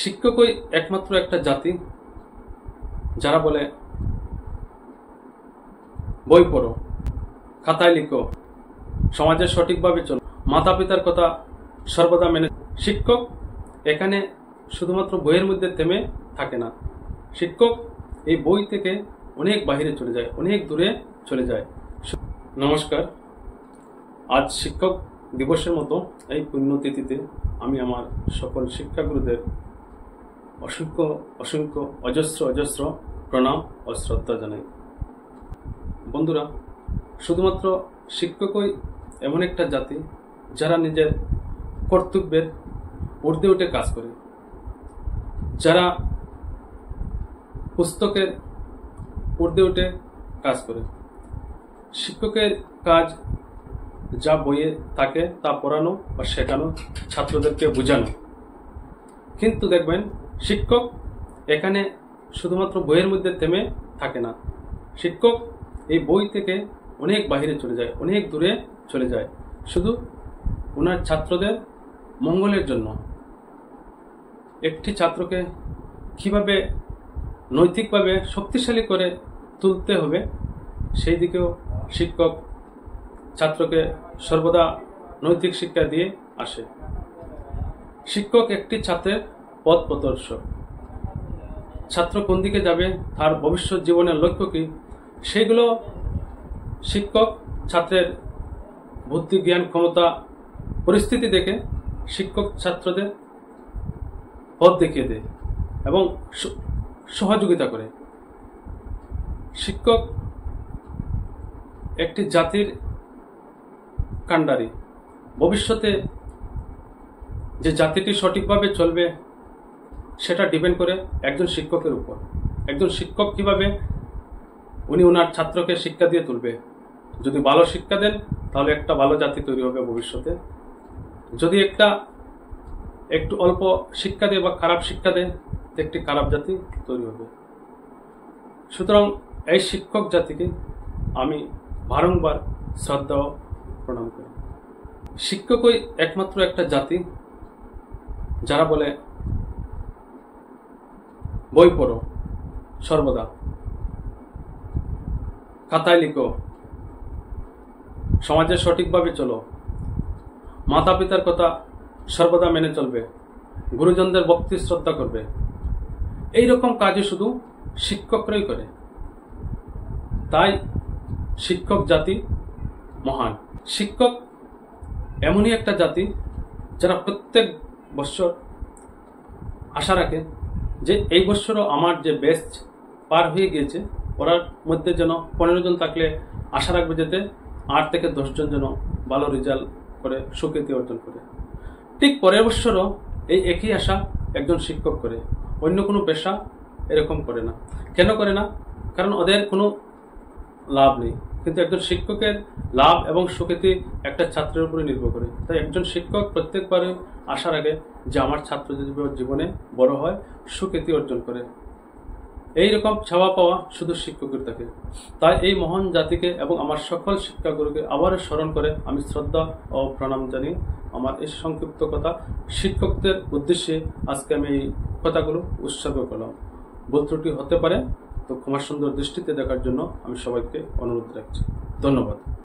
শিক্ষকই একমাত্র একটা জাতি যারা বলে বই পড়ো, খাতায় লিখো, সমাজে সঠিকভাবে চলো, মাতা পিতার কথা সর্বদা মেনে। শিক্ষক এখানে শুধুমাত্র বইয়ের মধ্যে থেমে থাকে না। শিক্ষক এই বই থেকে অনেক বাহিরে চলে যায়, অনেক দূরে চলে যায়। নমস্কার, আজ শিক্ষক দিবসের মতো এই পুণ্যতিথিতে আমি আমার সকল শিক্ষাগুরুদের অসংখ্য অসংখ্য অজস্র অজস্র প্রণাম ও শ্রদ্ধা জানাই। বন্ধুরা, শুধুমাত্র শিক্ষকই এমন একটা জাতি যারা নিজের কর্তব্যের ঊর্ধ্বে উঠে কাজ করে, যারা পুস্তকের ঊর্ধ্বে উঠে কাজ করে। শিক্ষকের কাজ যা বইয়ে থাকে তা পড়ানো বা শেখানো, ছাত্রদেরকে বোঝানো। কিন্তু দেখবেন শিক্ষক এখানে শুধুমাত্র বইয়ের মধ্যে থেমে থাকে না। শিক্ষক এই বই থেকে অনেক বাহিরে চলে যায়, অনেক দূরে চলে যায়, শুধু ওনার ছাত্রদের মঙ্গলের জন্য। একটি ছাত্রকে কিভাবে নৈতিকভাবে শক্তিশালী করে তুলতে হবে সেই দিকেও শিক্ষক ছাত্রকে সর্বদা নৈতিক শিক্ষা দিয়ে আসে। শিক্ষক একটি ছাত্রের পথ প্রদর্শক। ছাত্র কোন দিকে যাবে, তার ভবিষ্যৎ জীবনের লক্ষ্য কি, সেগুলো শিক্ষক ছাত্রের বুদ্ধি, জ্ঞান, ক্ষমতা, পরিস্থিতি দেখে শিক্ষক ছাত্রদের পথ দেখিয়ে দেয় এবং সহযোগিতা করে। শিক্ষক একটি জাতির কাণ্ডারি। ভবিষ্যতে যে জাতিটি সঠিকভাবে চলবে সেটা ডিপেন্ড করে একজন শিক্ষকের উপর। একজন শিক্ষক কিভাবে উনি ওনার ছাত্রকে শিক্ষা দিয়ে তুলবে। যদি ভালো শিক্ষা দেন তাহলে একটা ভালো জাতি তৈরি হবে ভবিষ্যতে। যদি একটু অল্প শিক্ষা দেয় বা খারাপ শিক্ষা দেয়, একটি খারাপ জাতি তৈরি হবে। সুতরাং এই শিক্ষক জাতিকে আমি বারংবার শ্রদ্ধা ও প্রণাম করি। শিক্ষকই একমাত্র একটা জাতি যারা বলে বই পড়ো, সর্বদা খাতায় লিখো, সমাজে সঠিকভাবে চলো, মাতা পিতার কথা সর্বদা মেনে চলবে, গুরুজনদের ভক্তি শ্রদ্ধা করবে। এইরকম কাজই শুধু শিক্ষকরাই করে। তাই শিক্ষক জাতি মহান। শিক্ষক এমনই একটা জাতি যারা প্রত্যেক বছর আশা রাখে যে এই বছরও আমার যে ব্যাচ পার হয়ে গিয়েছে ওরার মধ্যে যেন 15 জন থাকলে আশা রাখবে যাতে 8 থেকে 10 জন যেন ভালো রেজাল্ট করে সুখ্যাতি অর্জন করে। ঠিক পরের বছরও এই একই আশা একজন শিক্ষক করে, অন্য কোনো পেশা এরকম করে না। কেন করে না? কারণ ওদের কোনো লাভ নেই। কিন্তু একজন শিক্ষকের লাভ এবং সুখ্যাতি একটা ছাত্রের উপরে নির্ভর করে। তাই একজন শিক্ষক প্রত্যেকবারে আশা রাখে যে আমার ছাত্র যদি জীবনে বড় হয়, সুখ্যাতি অর্জন করে। এইরকম ছাওয়া পাওয়া শুধু শিক্ষকের থাকে। তাই এই মহান জাতিকে এবং আমার সকল শিক্ষাগুরুকে আবারও স্মরণ করে আমি শ্রদ্ধা ও প্রণাম জানিয়ে আমার এই সংক্ষিপ্ত কথা শিক্ষকদের উদ্দেশ্যে আজকে আমি এই কথাগুলো উৎসর্গ করলাম। ভুল ত্রুটি হতে পারে, তো ক্ষমা সুন্দর দৃষ্টিতে দেখার জন্য আমি সবাইকে অনুরোধ রাখছি। ধন্যবাদ।